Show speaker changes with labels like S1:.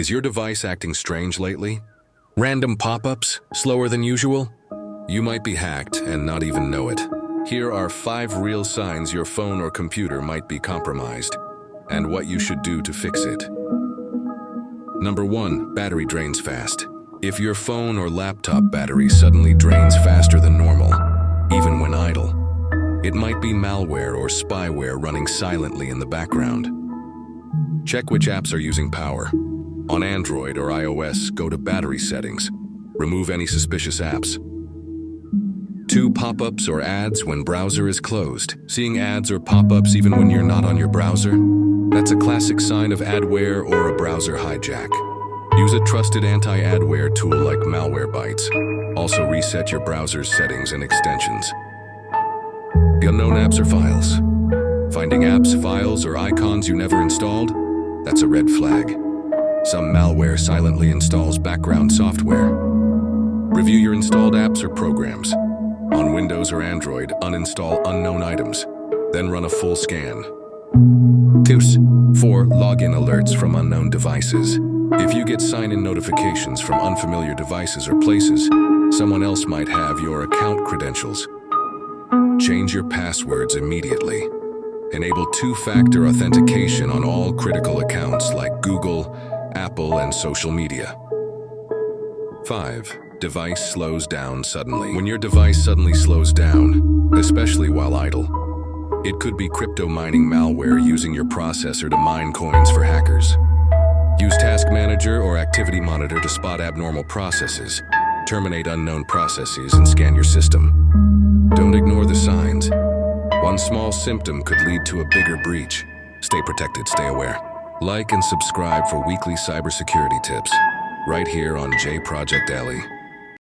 S1: Is your device acting strange lately? Random pop-ups, slower than usual? You might be hacked and not even know it. Here are 5 real signs your phone or computer might be compromised, and what you should do to fix it. Number 1, battery drains fast. If your phone or laptop battery suddenly drains faster than normal, even when idle, it might be malware or spyware running silently in the background. Check which apps are using power. On Android or iOS, go to Battery Settings. Remove any suspicious apps. 2 pop-ups or ads when browser is closed. Seeing ads or pop-ups even when you're not on your browser? That's a classic sign of adware or a browser hijack. Use a trusted anti-adware tool like Malware. Also reset your browser's settings and extensions. Unknown apps or files. Finding apps, files, or icons you never installed? That's a red flag. Some malware silently installs background software. Review your installed apps or programs. On Windows or Android, uninstall unknown items, then run a full scan. 4 login alerts from unknown devices. If you get sign-in notifications from unfamiliar devices or places, someone else might have your account credentials. Change your passwords immediately. Enable 2-factor authentication on all critical accounts like Google, Apple, and social media. 5. Device slows down suddenly. When your device suddenly slows down, especially while idle, it could be crypto mining malware using your processor to mine coins for hackers. Use Task Manager or Activity Monitor to spot abnormal processes, terminate unknown processes, and scan your system. Don't ignore the signs. One small symptom could lead to a bigger breach. Stay protected, stay aware. Like and subscribe for weekly cybersecurity tips, right here on J Project Alley.